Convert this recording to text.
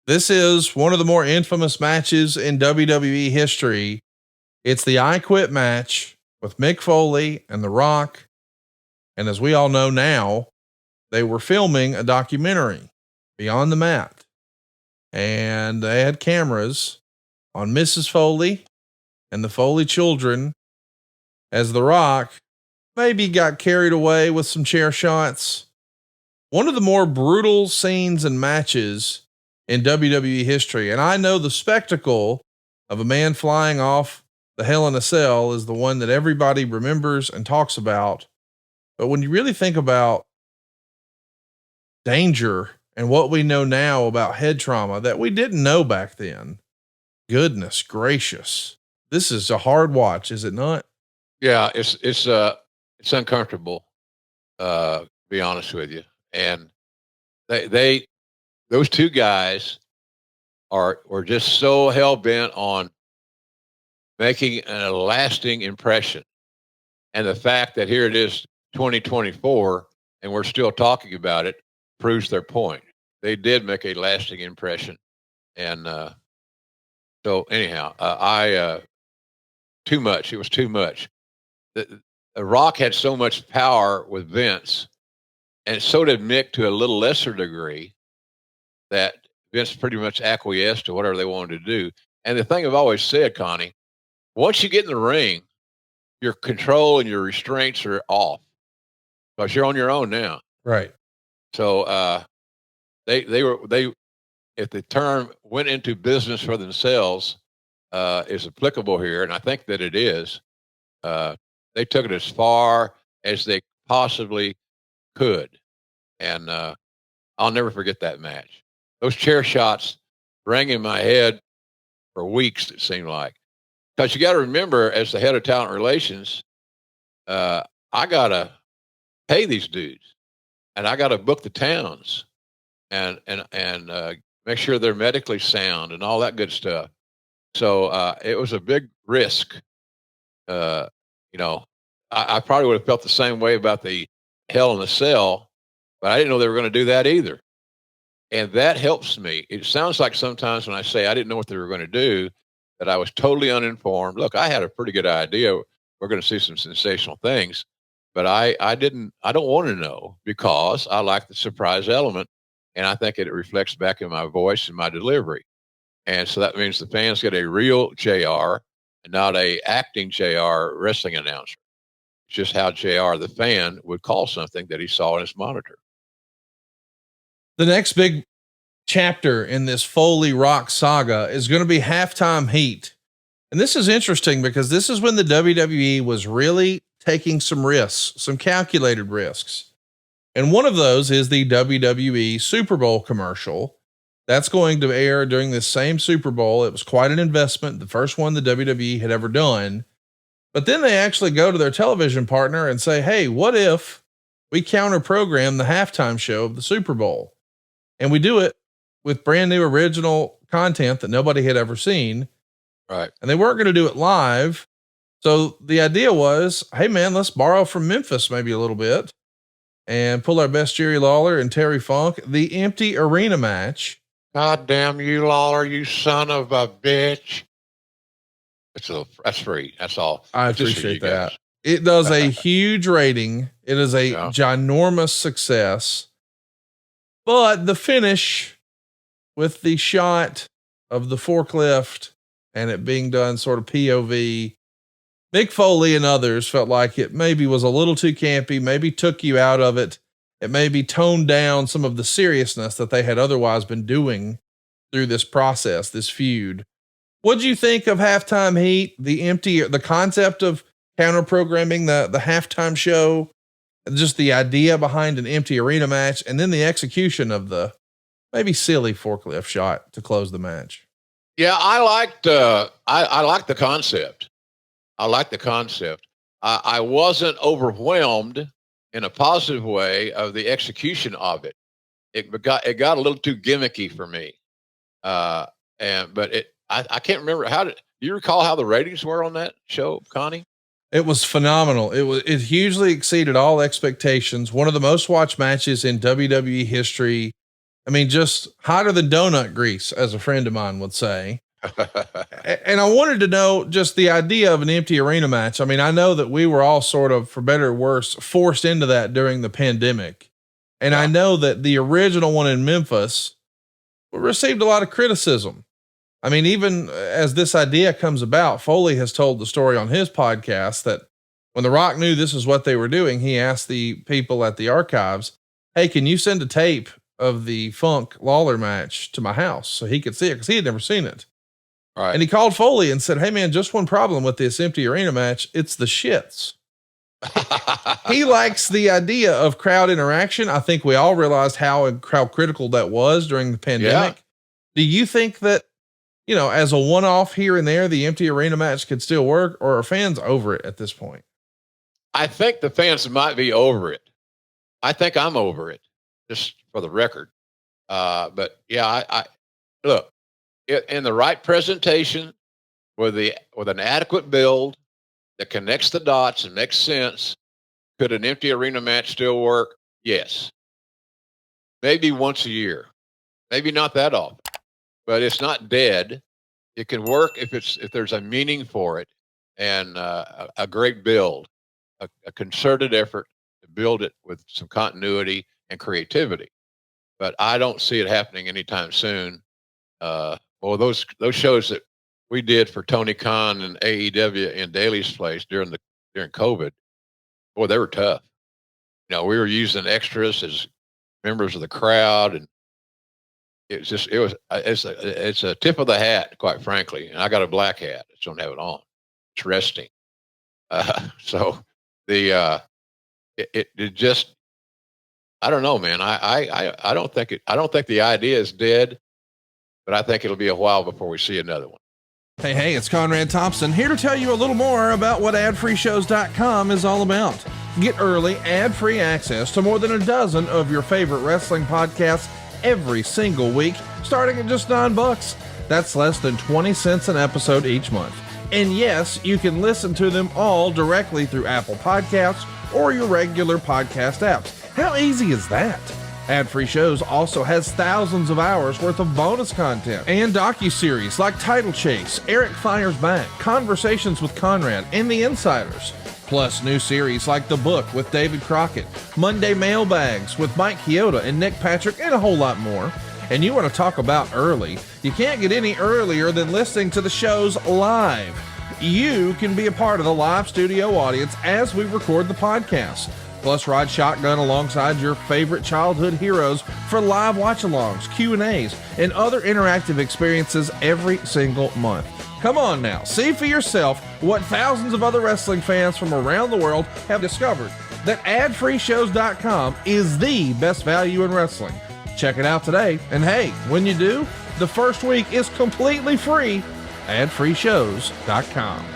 This is one of the more infamous matches in WWE history. It's the I Quit match with Mick Foley and The Rock. And as we all know now, they were filming a documentary, Beyond the Mat. And they had cameras on Mrs. Foley and the Foley children as The Rock maybe got carried away with some chair shots. One of the more brutal scenes and matches in WWE history. And I know the spectacle of a man flying off the Hell in a Cell is the one that everybody remembers and talks about. But when you really think about danger and what we know now about head trauma that we didn't know back then, goodness gracious, this is a hard watch, is it not? Yeah, it's uncomfortable, to be honest with you. And those two guys were just so hell bent on making a lasting impression. And the fact that here it is 2024 and we're still talking about it proves their point. They did make a lasting impression. And so anyhow, too much. It was too much. The Rock had so much power with Vince, and so did Mick to a little lesser degree, that Vince pretty much acquiesced to whatever they wanted to do. And the thing I've always said, Connie, once you get in the ring, your control and your restraints are off because you're on your own now. Right. So they if the term went into business for themselves is applicable here, and I think that it is, they took it as far as they possibly could. And I'll never forget that match. Those chair shots rang in my head for weeks, it seemed like. Because you got to remember, as the head of talent relations, I got to pay these dudes, and I got to book the towns and make sure they're medically sound and all that good stuff. So it was a big risk. I probably would have felt the same way about the Hell in a Cell, but I didn't know they were going to do that either. And that helps me. It sounds like sometimes when I say I didn't know what they were going to do, that I was totally uninformed. Look, I had a pretty good idea. We're going to see some sensational things, but I don't want to know because I like the surprise element. And I think it reflects back in my voice and my delivery. And so that means the fans get a real JR and not a acting JR wrestling announcer. It's just how JR, the fan, would call something that he saw in his monitor. The next big chapter in this Foley Rock saga is going to be Halftime Heat. And this is interesting because this is when the WWE was really taking some risks, some calculated risks. And one of those is the WWE Super Bowl commercial that's going to air during this same Super Bowl. It was quite an investment, the first one the WWE had ever done. But then they actually go to their television partner and say, hey, what if we counter program the halftime show of the Super Bowl? And we do it with brand new original content that nobody had ever seen. Right. And they weren't going to do it live. So the idea was, hey man, let's borrow from Memphis maybe a little bit and pull our best Jerry Lawler and Terry Funk, the empty arena match. God damn you, Lawler, you son of a bitch. That's free. That's all. I appreciate that. Guys. It does a huge rating. It is a ginormous success. But the finish with the shot of the forklift and it being done sort of POV, Mick Foley and others felt like it maybe was a little too campy, maybe took you out of it. It maybe toned down some of the seriousness that they had otherwise been doing through this process, this feud. What'd you think of Halftime Heat, the concept of counter programming, the halftime show, just the idea behind an empty arena match, and then the execution of the maybe silly forklift shot to close the match? Yeah, I liked I liked the concept. I liked the concept. I wasn't overwhelmed in a positive way of the execution of it. It got a little too gimmicky for me. But I can't remember do you recall how the ratings were on that show, Connie? It was phenomenal. It hugely exceeded all expectations. One of the most watched matches in WWE history. I mean, just hotter than donut grease, as a friend of mine would say. And I wanted to know just the idea of an empty arena match. I mean, I know that we were all sort of, for better or worse, forced into that during the pandemic. And I know that the original one in Memphis received a lot of criticism. I mean, even as this idea comes about, Foley has told the story on his podcast that when The Rock knew this is what they were doing, he asked the people at the archives, hey, can you send a tape of the Funk Lawler match to my house so he could see it? Cause he had never seen it. Right. And he called Foley and said, hey man, just one problem with this empty arena match. It's the shits. He likes the idea of crowd interaction. I think we all realized how critical that was during the pandemic. Yeah. Do you think that, you know, as a one-off here and there, the empty arena match could still work, or are fans over it at this point? I think the fans might be over it. I think I'm over it, just for the record. But yeah, I look, in the right presentation with an adequate build that connects the dots and makes sense, could an empty arena match still work? Yes. Maybe once a year, maybe not that often, but it's not dead. It can work if there's a meaning for it and a great build, a concerted effort to build it with some continuity and creativity. But I don't see it happening anytime soon. Well, those shows that we did for Tony Khan and AEW in Daly's place during COVID, boy, they were tough. You know, we were using extras as members of the crowd, and it's a tip of the hat, quite frankly. And I got a black hat. I just don't have it on. It's resting. So it just, I don't know, man. I don't think the idea is dead, but I think it'll be a while before we see another one. Hey, it's Conrad Thompson here to tell you a little more about what adfreeshows.com is all about. Get early, ad-free access to more than a dozen of your favorite wrestling podcasts every single week, starting at just $9. That's less than 20 cents an episode each month. And yes, you can listen to them all directly through Apple Podcasts or your regular podcast apps. How easy is that? Ad-free shows also has thousands of hours worth of bonus content and docuseries like Title Chase, Eric Fires Back, Conversations with Conrad, and The Insiders. Plus new series like The Book with David Crockett, Monday Mailbags with Mike Chioda and Nick Patrick, and a whole lot more. And you want to talk about early? You can't get any earlier than listening to the shows live. You can be a part of the live studio audience as we record the podcast. Plus, ride shotgun alongside your favorite childhood heroes for live watch-alongs, Q&As, and other interactive experiences every single month. Come on now, see for yourself what thousands of other wrestling fans from around the world have discovered, that adfreeshows.com is the best value in wrestling. Check it out today, and hey, when you do, the first week is completely free. adfreeshows.com.